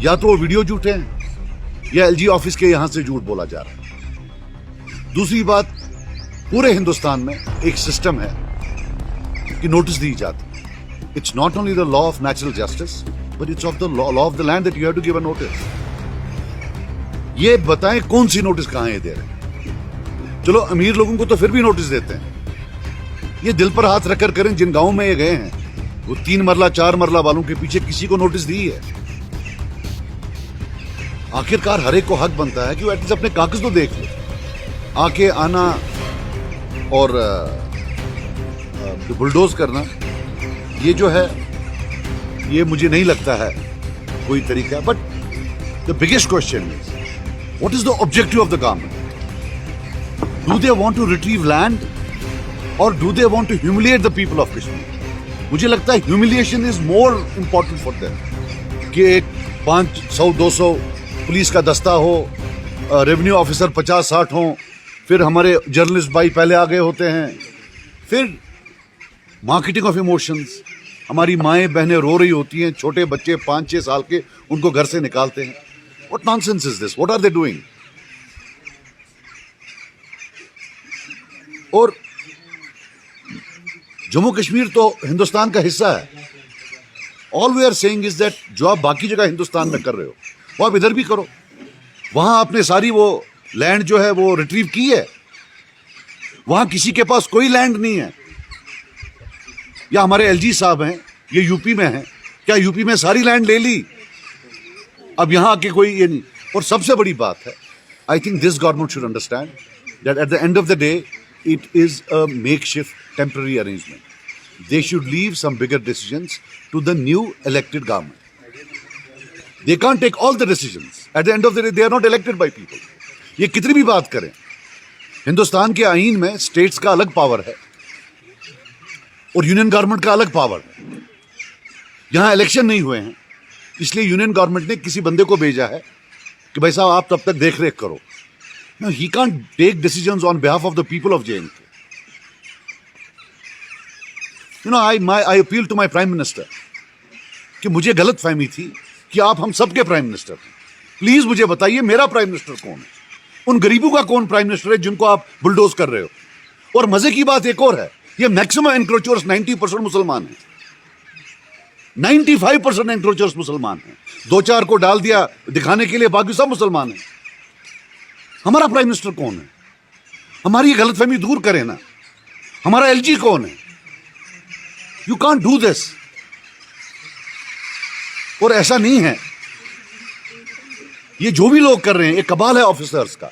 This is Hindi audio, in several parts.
या तो वो वीडियो झूठे हैं या एलजी ऑफिस के यहां से झूठ बोला जा रहा है। दूसरी बात, पूरे हिंदुस्तान में एक सिस्टम है कि नोटिस दी जाती है। It's not only the law of natural justice but it's of the law of the land that you have to give a notice. ये बताएं कौन सी नोटिस कहां ये दे रहे हैं। चलो अमीर लोगों को तो फिर भी नोटिस देते हैं, ये दिल पर हाथ रखकर करें, जिन गांवों में ये गए हैं वो 3 मरला 4 मरला वालों के पीछे किसी को नोटिस दी है। आखिरकार हर एक को हक बनता है कि वो एटलीस्ट अपने कागज तो देख ले। आके आना और बुलडोज करना, ये जो है ये मुझे नहीं लगता है कोई तरीका। But the biggest question is what is the objective of the government? Do they want to retrieve land और do they want to humiliate the people of Kashmir? मुझे लगता है humiliation is more important for them कि एक 500-200 पुलिस का दस्ता हो, रेवेन्यू ऑफिसर 50-60 हो, फिर हमारे जर्नलिस्ट भाई पहले आगे होते हैं, फिर मार्केटिंग ऑफ इमोशंस। हमारी माएं बहनें रो रही होती हैं, छोटे बच्चे 5-6 साल के उनको घर से निकालते हैं। What nonsense is this? What are they doing? और जम्मू कश्मीर तो हिंदुस्तान का हिस्सा है। All we are saying is that जो आप बाकी जगह हिंदुस्तान में कर रहे हो वो आप इधर भी करो। वहां आपने सारी वो लैंड जो है वो रिट्रीव की है, वहां किसी के पास कोई लैंड नहीं है। या हमारे एलजी साहब हैं, ये यूपी में हैं, क्या यूपी में सारी लैंड ले ली? अब यहां आके कोई ये नहीं। और सबसे बड़ी बात है, I think this government should understand that at the end of the day it is a makeshift temporary arrangement. They should leave some bigger decisions to the new elected government. They can't take all the decisions. At the end of the day, they are not elected by people. ये कितनी भी बात करें, हिंदुस्तान के आईन में स्टेट्स का अलग पावर है और यूनियन गवर्नमेंट का अलग पावर है। यहां इलेक्शन नहीं हुए हैं, इसलिए यूनियन गवर्नमेंट ने किसी बंदे को भेजा है कि भाई साहब आप तब तक देख रेख करो। No, he can't take decisions on behalf of the people of J&K. You know, I appeal to my Prime Minister कि मुझे गलत फहमी थी कि आप हम सबके प्राइम मिनिस्टर हैं। प्लीज मुझे बताइए मेरा प्राइम मिनिस्टर कौन है? उन गरीबों का कौन प्राइम मिनिस्टर है जिनको आप बुलडोज कर रहे हो? और मजे की बात एक और है, ये मैक्सिमम एनक्रोचर्स 90% मुसलमान हैं, 95% एनक्रोचर्स मुसलमान हैं। 2-4 को डाल दिया दिखाने के लिए, बाकी सब मुसलमान हैं। हमारा प्राइम मिनिस्टर कौन है? हमारी ये गलतफहमी दूर करें ना। हमारा एलजी कौन है? You can't do this. और ऐसा नहीं है, ये जो भी लोग कर रहे हैं एक कबाल है ऑफिसर्स का।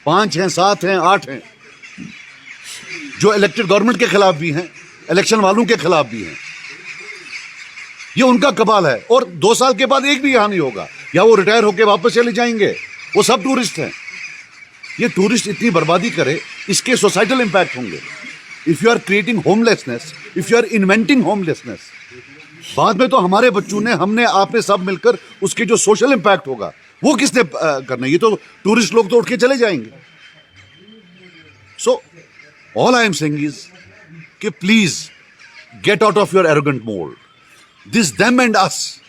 5 हैं, 7 हैं, 8 हैं, जो इलेक्टेड गवर्नमेंट के खिलाफ भी हैं, इलेक्शन वालों के खिलाफ भी हैं। ये उनका कबाल है। और 2 साल के बाद एक भी यहां नहीं होगा, या वो रिटायर होकर वापस चले जाएंगे। वो सब टूरिस्ट हैं। ये टूरिस्ट इतनी बर्बादी करे, इसके सोसाइटल इंपैक्ट होंगे। If you are creating homelessness, if you are inventing homelessness, बाद में तो हमारे बच्चों ने, हमने, आपने सब मिलकर उसके जो सोशल इंपैक्ट होगा वो किसने करना? ये तो टूरिस्ट लोग तो उठ के चले जाएंगे। So all I am saying is कि please get out of your arrogant mould, this them and us.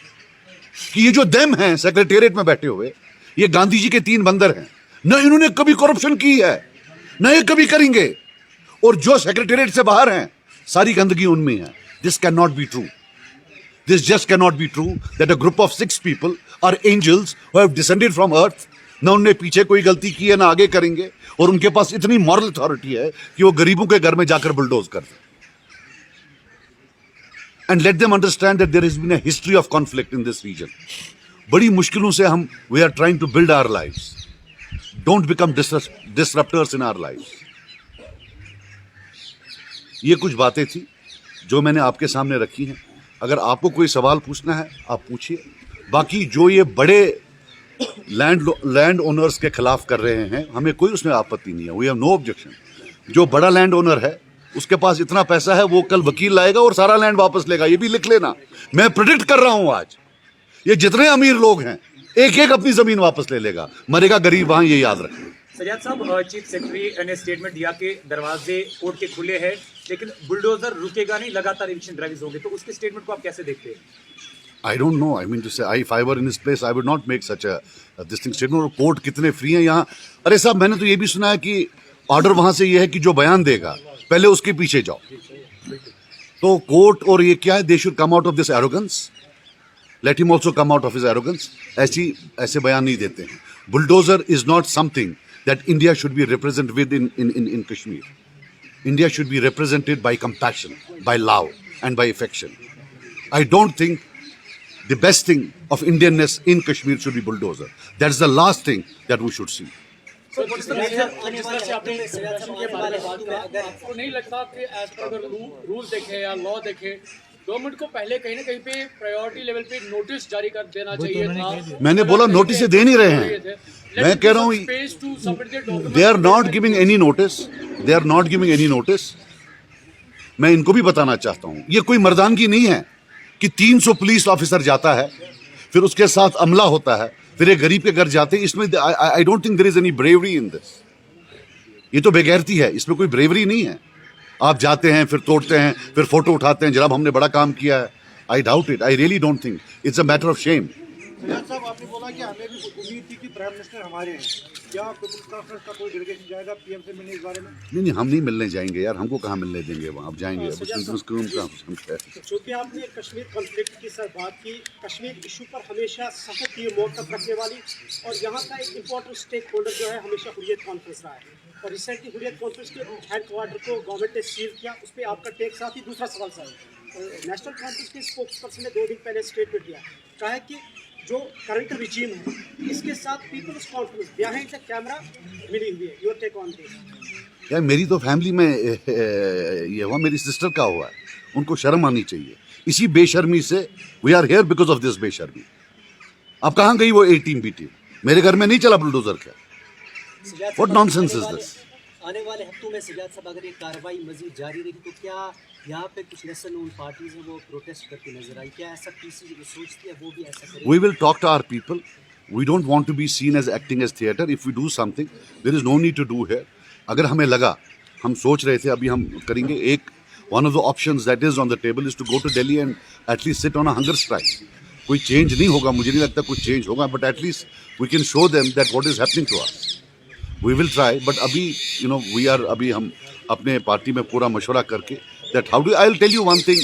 कि ये जो देम हैं सेक्रेटेरिएट में बैठे हुए, ये गांधी जी के 3 बंदर हैं। न इन्होंने कभी करप्शन की है, न ये कभी करेंगे। और जो सेक्रेटेरिएट से बाहर हैं, सारी गंदगी उनमें है। This can not be true. This just can not be true that a group of 6 people are angels who have descended from earth. न उनने पीछे कोई गलती की है, ना आगे करेंगे। और उनके पास इतनी मॉरल अथॉरिटी है कि वो गरीबों के घर में जाकर बुलडोज कर दें। And let them understand that there has been a history of conflict in this region. बड़ी मुश्किलों से हम we are trying to build our lives. Don't become disruptors in our lives. ये कुछ बातें थी जो मैंने आपके सामने रखी हैं। अगर आपको कोई सवाल पूछना है आप पूछिए। बाकी जो ये बड़े लैंड ओनर्स के खिलाफ कर रहे हैं, हमें कोई उसमें आपत्ति नहीं है। We have no objection. जो बड़ा लैंड ओनर है उसके पास इतना पैसा है, वो कल वकील लाएगा और सारा लैंड वापस लेगा। ये भी लिख लेना। मैं प्रेडिक्ट कर रहा हूं आज ये जितने अमीर लोग हैं एक एक अपनी जमीन वापस ले लेगा, मरेगा गरीब वहां, ये याद रखें। सजाद साहब, चीफ सेक्रेटरी ने स्टेटमेंट दिया कि दरवाजे कोर्ट के खुले हैं, लेकिन बुलडोजर रुकेगा नहीं, लगातार इविक्शन ड्राइव्स होंगे, तो उसके स्टेटमेंट को आप कैसे देखते हैं? I don't know. I mean to say, if I were in his place, I would not make such a distinct statement. और कोर्ट कितने फ्री हैं यहाँ? अरे साहब, मैंने तो ये भी सुना है कि ऑर्डर वहां से ये है कि जो बयान देगा पहले उसके पीछे जाओ. तो कोर्ट और ये क्या है? They should come out of this arrogance. Let him also come out of his arrogance. ऐसे बयान नहीं देते हैं. Bulldozer is not something that India should be represented with in Kashmir. India should be represented by compassion, by love, and by affection. I don't think the best thing of Indianness in Kashmir should be bulldozer. That's the last thing that we should see. Sir, जिस तरह से आपने प्रदर्शन के बारे में बात कहा, आपको नहीं लगता कि एज पर अगर रूल देखें या लॉ देखें, गवर्नमेंट को पहले कहीं ना कहीं पे प्रायोरिटी लेवल पे नोटिस जारी कर देना चाहिए था? मैंने बोला नोटिस से दे नहीं रहे हैं. मैं कह रहा हूँ they are not giving any notice. They are not giving any notice. मैं इनको भी बताना चाहता हूँ, ये कोई मर्दानगी नहीं है कि 300 पुलिस ऑफिसर जाता है, फिर उसके साथ अमला होता है, फिर एक गरीब के घर जाते हैं. इसमें I don't think there is any bravery in this. ये तो बेगैरती है, इसमें कोई ब्रेवरी नहीं है. आप जाते हैं, फिर तोड़ते हैं, फिर फोटो उठाते हैं, जनाब हमने बड़ा काम किया है. I doubt it. I really don't think it's a matter of shame. Sajad साहब, आपने बोला कि हमें भी उम्मीद थी कि प्राइम मिनिस्टर हमारे हैं. क्या पीपुल्स कॉन्फ्रेंस का कोई डेलीगेशन जाएगा पीएम से मिलने इस बारे में? नहीं, हम नहीं मिलने जाएंगे यार. हमको कहाँ मिलने देंगे वहाँ? आप जाएंगे चूँकि आपने कश्मीर कॉन्फ्लिक्ट की सर बात की, कश्मीर इशू पर हमेशा सख्त ये मौक़िफ़ रखने वाली और यहाँ का एक इम्पोर्टेंट स्टेक होल्डर जो है हमेशा हुर्रियत कॉन्फ्रेंस रहा है. और रिसेंटली हुर्रियत कॉन्फ्रेंस के हेड क्वार्टर को गवर्नमेंट ने सील किया. उस पर आपका टेक साथ ही दूसरा सवाल सर, नेशनल कॉन्फ्रेंस के स्पोक्स पर्सन ने 2 दिन पहले स्टेटमेंट दिया, कहा है कि जो करंट रिजीम है इसके साथ People's Conference behind the camera मिली हुई है. Your take on this? यार मेरी तो फैमिली में ये हुआ, मेरी सिस्टर का हुआ है. उनको शर्म आनी चाहिए. इसी बेशर्मी से we are here because of this बेशर्मी. अब कहाँ गई वो 18 बी टीम? मेरे घर में नहीं चला बुलडोजर का. What nonsense is this? आने वाले हफ्तों में सजाद साहब अगर ये कार्रवाई मजीद जारी रही तो क्या यहाँ पे कुछ लेसन उन पार्टीज हैं वो प्रोटेस्ट करती नजर आई? क्या ऐसा पीसी जो सोचती है वो भी ऐसा करे? We will talk to our people. We don't want to be seen as acting as theatre. If we do something, there is no need to do here. अगर हमें लगा, हम सोच रहे थे अभी हम करेंगे एक one of the options that is on the table is to go to Delhi and at least sit on a hunger strike. कोई change नहीं होगा, मुझे नहीं लगता कुछ change होगा, but at least we can show them that what is happening to us. We will try, but अभी we are अभी हम अपने पार्टी में पूरा मशवरा करके that how do I'll tell you one thing,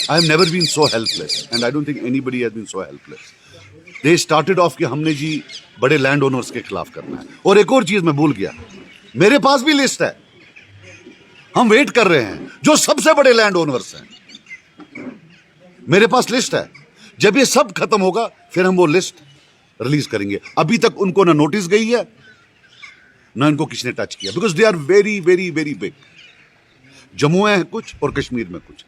I have never been so helpless and I don't think anybody has been so helpless. They started off कि हमने जी बड़े लैंड ओनर्स के खिलाफ करना है. और एक और चीज मैं भूल गया, मेरे पास भी लिस्ट है. हम वेट कर रहे हैं जो सबसे बड़े लैंड ओनर्स हैं, मेरे पास लिस्ट है. जब ये सब खत्म होगा फिर हम वो लिस्ट रिलीज करेंगे. अभी तक उनको ना नोटिस गई है ना इनको किसी ने टच किया, because they are very very very big. Jammu है कुछ और कश्मीर में कुछ.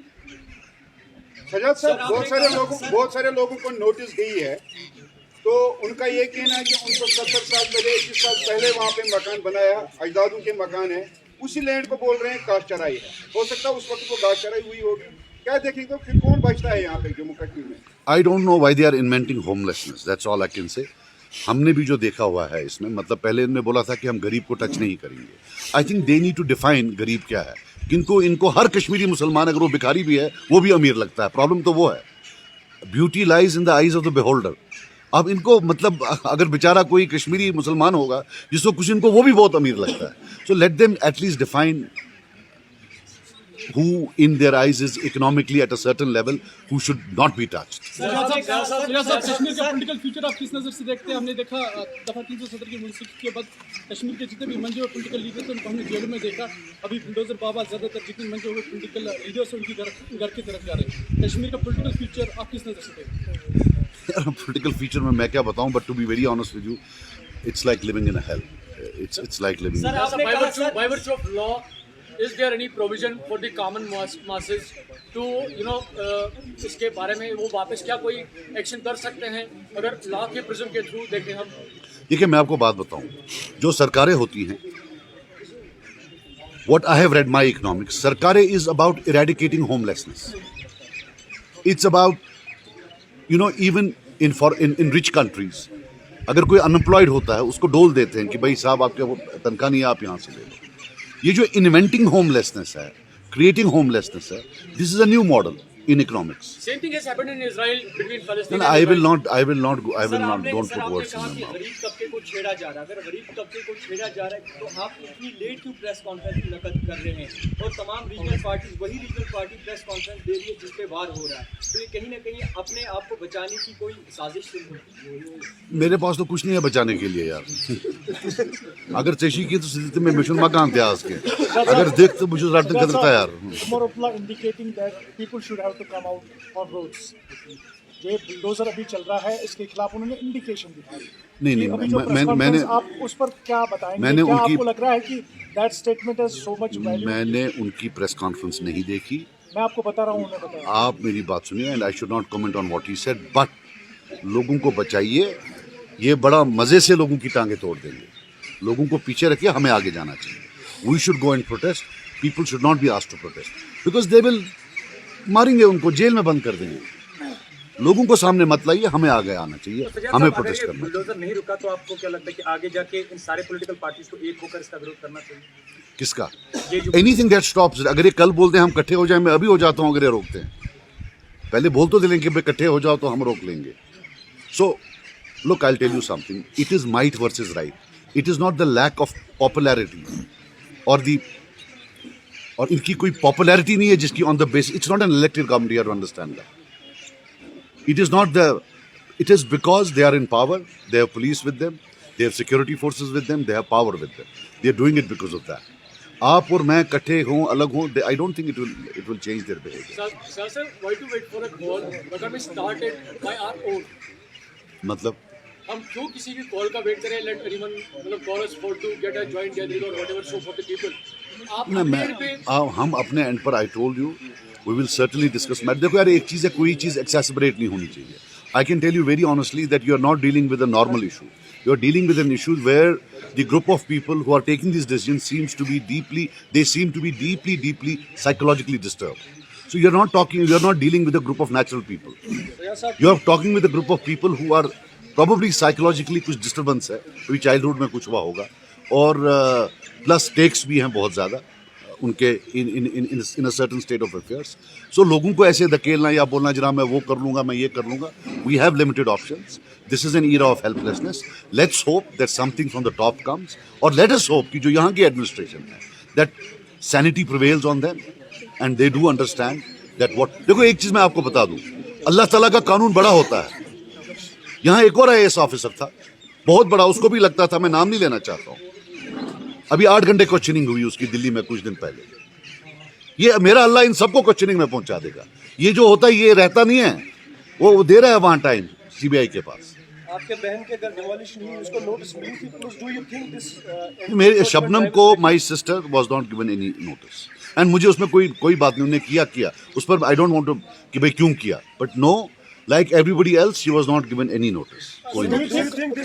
सजाद साहब, बहुत सारे लोगों को नोटिस गई है, तो उनका ये कहना है कि उनको 70 साल पहले 21 साल पहले वहाँ पे मकान बनाया, अजदादों के मकान है, उसी लैंड को बोल रहे हैं घास चराई है. हो सकता है उस वक्त वो घास चराई हुई होगी. क्या देखेंगे तो फिर कौन बचता है यहाँ पे जम्मू कश्मीर में? I don't know why they are inventing homelessness. That's all I can say. हमने भी जो देखा हुआ है इसमें, मतलब पहले इन्होंने बोला था कि हम गरीब को टच नहीं करेंगे. I think they need to define गरीब क्या है. इनको हर कश्मीरी मुसलमान अगर वो भिखारी भी है वो भी अमीर लगता है. प्रॉब्लम तो वो है. Beauty lies in the eyes of the beholder. अब इनको मतलब अगर बेचारा कोई कश्मीरी मुसलमान होगा जिसको कुछ, इनको वो भी बहुत अमीर लगता है. So let them at least define who in their eyes is economically at a certain level who should not be touched. Kashmir का पॉलिटिकल फ्यूचर आप किस नज़र से देखते हैं? हमने देखा दफा 370 की मुनसिफ के बाद कश्मीर के जितने भी मंजे हुए पॉलिटिकल लीडर थे उनको हमने जेल में देखा. अभी बुलडोजर बाबा ज़्यादातर जितने मंजे हुए पॉलिटिकल लीडर्स उनकी घर की तरफ जा रहे हैं. कश्मीर का पॉलिटिकल फ्यूचर आप किस नज़र से देखते हैं? यार पॉलिटिकल फ्यूचर में मैं क्या बताऊं, but to be very honest with you, it's like living in a hell. It's like living. Sir, by virtue of law, is there any provision for the common masses to इसके बारे में वो वापस क्या कोई एक्शन कर सकते हैं अगर लॉ के प्रिज्म के थ्रू देखें हम? देखिए मैं आपको बात बताऊं, जो सरकारें होती हैं, what I have read my economics, सरकारें is about eradicating homelessness. It's about even in rich countries अगर कोई अनएम्प्लॉयड होता है उसको डोल देते हैं कि भाई साहब आपके वो तनख्वाह नहीं है, आप यहाँ से ले लो. ये जो इन्वेंटिंग होमलेसनेस है, क्रिएटिंग होमलेसनेस है, this is a new model. in economics. Same thing has happened in Israel between Palestine. And I will not go. I will not. Don't sir put आपने words कहा in कि my mouth. गरीब तबके को छेड़ा जा रहा है। अगर गरीब तबके को छेड़ा जा रहा है तो आप इतनी लेट क्यों प्रेस कॉन्फ्रेंस मुनक्कद कर रहे हैं और तमाम रीजनल पार्टी वही रीजनल पार्टी प्रेस कॉन्फ्रेंस दे रही है जिस पे वार हो रहा है, तो ये कहीं ना कहीं अपने आप को बचाने की कोई साजिश है। मेरे पास तो कुछ नहीं है बचाने के लिए यार. अगर चेशी की तो सिद्धि में मिशन मकान थे आज के. अगर देख तो मुझे रात दिन करता यार. Umar indicating that people should have to come out on roads. ये बुलडोजर अभी चल रहा है, इसके खिलाफ उन्होंने इंडिकेशन दिखाई. नहीं, अभी जो press मैंने conference, आप उस पर क्या बताएंगे? मैंने क्या उनकी- आपको लग रहा है कि that statement has so much value? मैंने उनकी प्रेस कॉन्फ्रेंस नहीं देखी. मैं आपको बता रहा हूँ, उन्होंने बताया. आप मेरी बात सुनिए. And I should not comment on what he said, but लोगों को बचाइए. ये बड़ा मजे से लोगों की टांगे तोड़ देंगे. लोगों को पीछे रखिए, हमें आगे जाना चाहिए. We should go and protest. People should not be asked to protest because they will मारेंगे उनको, जेल में बंद कर देंगे. लोगों को सामने मत लाइए, हमें आगे आना चाहिए, हमें प्रोटेस्ट करना चाहिए. बुलडोजर नहीं रुका तो आपको क्या लगता है कि आगे जाके इन सारे पॉलिटिकल पार्टीज को एक होकर इसका विरोध करना चाहिए? किसका? ये जो एनीथिंग दैट स्टॉप्स. अगर ये कल बोलते हैं हम इकट्ठे हो जाए, मैं अभी हो जाता हूँ. अगर ये रोकते हैं, पहले बोल तो दे लेंगे भाई इकट्ठे हो जाओ तो हम रोक लेंगे. So look, I will tell you something. It is might versus right. It is not the lack of popularity और इनकी कोई पॉपुलैरिटी नहीं है जिसकी on the base. It's not an elected government. You have to understand that. It is not the. It is because they are in power. They have police with them. They have security forces with them. They have power with them. They are doing it because of that. आप और मैं इकट्ठे हों, अलग हों, I don't think it will change their behavior. Sir, why to wait for a call? But we started by our own. मतलब हम क्यों किसी की कॉल का वेट करें? Let anyone मतलब call us for to get a joint gathering or whatever show for the people. आप ना अपने मैं end पे हम अपने एंड पर, I told you, we will certainly discuss. मैं देखो यार, एक चीज़ है, कोई चीज़ एक्सेसिबरेट नहीं होनी चाहिए. I can tell you very honestly that you are not dealing with a normal issue. You are dealing with an issue where the group of people who are taking these decisions seems to be deeply psychologically disturbed. So you are not dealing with a group of natural people. You are talking with a group of people who are probably psychologically कुछ disturbance है, अभी childhood में कुछ हुआ होगा, और plus stakes भी हैं बहुत ज़्यादा उनके in a certain state of affairs. So लोगों को ऐसे धकेलना या बोलना जरा मैं वो कर लूँगा, मैं ये कर लूँगा. We have limited options. This is an era of helplessness. Let's hope that something from the top comes, or let us hope कि जो यहाँ की administration है, that sanity prevails on them and they do understand that what. देखो एक चीज़ मैं आपको बता दूँ, अल्लाह ताला का कानून बड़ा होता है. यहाँ एक और IAS ऑफिसर था, बहुत बड़ा, उसको भी लगता था, मैं नाम नहीं लेना चाहता हूँ. अभी 8 घंटे क्वेश्चनिंग हुई उसकी दिल्ली में कुछ दिन पहले. ये मेरा अल्लाह इन सबको क्वेश्चनिंग में पहुंचा देगा. ये जो होता है ये रहता नहीं है, वो दे रहा है वहां टाइम CBI के पास. आपके बहन के अगर डिमोलिशन हुई उसको नोटिस मिली थी, डू यू थिंक दिस मेरे शबनम को my sister was not given any notice, and मुझे उसमें कोई बात नहीं. उन्होंने किया उस पर आई डोंट वांट टू कि भाई क्यों किया, but no, like everybody else, she was not given any notice. कोई Do you notice. think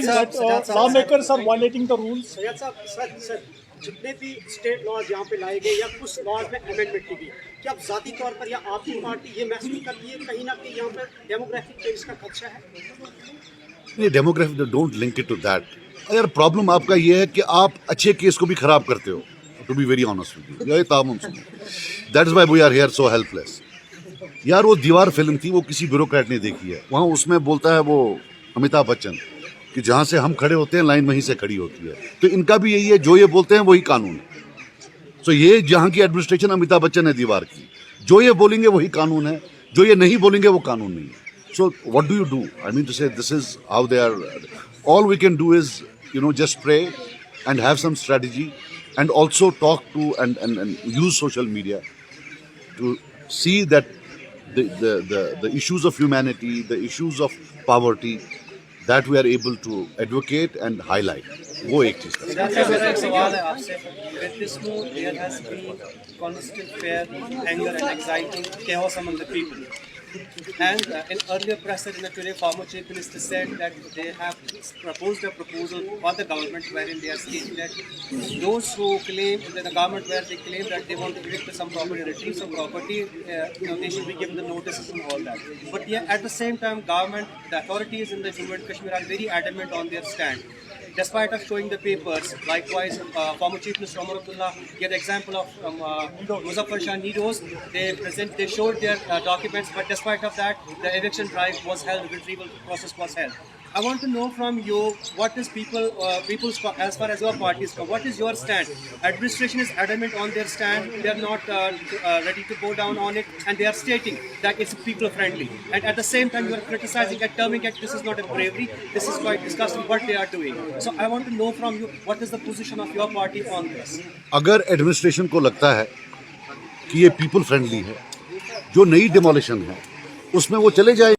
that lawmakers are violating the rules? Syed साहब, सर जितने भी स्टेट लॉज यहाँ पे लाए गए या कुछ लॉज में अमेंडमेंट की गई, क्या आप ज़ाती तौर पर या आपकी पार्टी ये महसूस करती है कहीं ना कहीं यहाँ पर डेमोग्राफिक चेंज का खदशा है? ये demography, don't link it to that. यार प्रॉब्लम आपका ये है कि आप अच्छे केस को भी खराब करते हो. To be very honest with you, ये तामुन सुनो. That is why we are here so helpless. यार वो दीवार फिल्म थी, वो किसी ब्यूरोक्रेट ने देखी है. वहाँ उसमें बोलता है वो अमिताभ बच्चन कि जहाँ से हम खड़े होते हैं लाइन वहीं से खड़ी होती है. तो इनका भी यही है, जो ये बोलते हैं वही कानून है. सो ये जहाँ की एडमिनिस्ट्रेशन अमिताभ बच्चन है दीवार की, जो ये बोलेंगे वही कानून है, जो ये नहीं बोलेंगे वो कानून नहीं है. So what do you do? I mean to say this is how they are. All we can do is just pray and have some strategy, and also talk to and use social media to see that the issues of humanity, the issues of poverty, that we are able to advocate and highlight. वो एक चीज़ है. मेरा एक सवाल है आपसे. With this move, there has been constant fear, anger, and anxiety, chaos among the people. And in earlier press today, former Chief Minister said that they have proposed a proposal for the government wherein they are stating that those who claim that the government where they claim that they want to evict some property, retrieve some property, they should be given the notices and all that. But yeah, at the same time, government, the authorities in the Jammu and Kashmir are very adamant on their stand. despite of showing the papers, likewise, former Chief Minister Omar Abdullah gave the example of Muzaffar Shah Nidos. They showed their documents, but despite of that, the eviction drive was held, the retrieval process was held. I want to know from you, what is people's, as far as your party is concerned, what is your stand? Administration is adamant on their stand, they are not ready to go down on it, and they are stating that it's people friendly. And at the same time, you are criticizing and terming it, this is not a bravery, this is quite disgusting what they are doing. So I want to know from you, what is the position of your party on this? अगर एडमिनिस्ट्रेशन को लगता है कि ये पीपल फ्रेंडली है, जो नई डिमोलिशन है उसमें वो चले जाए।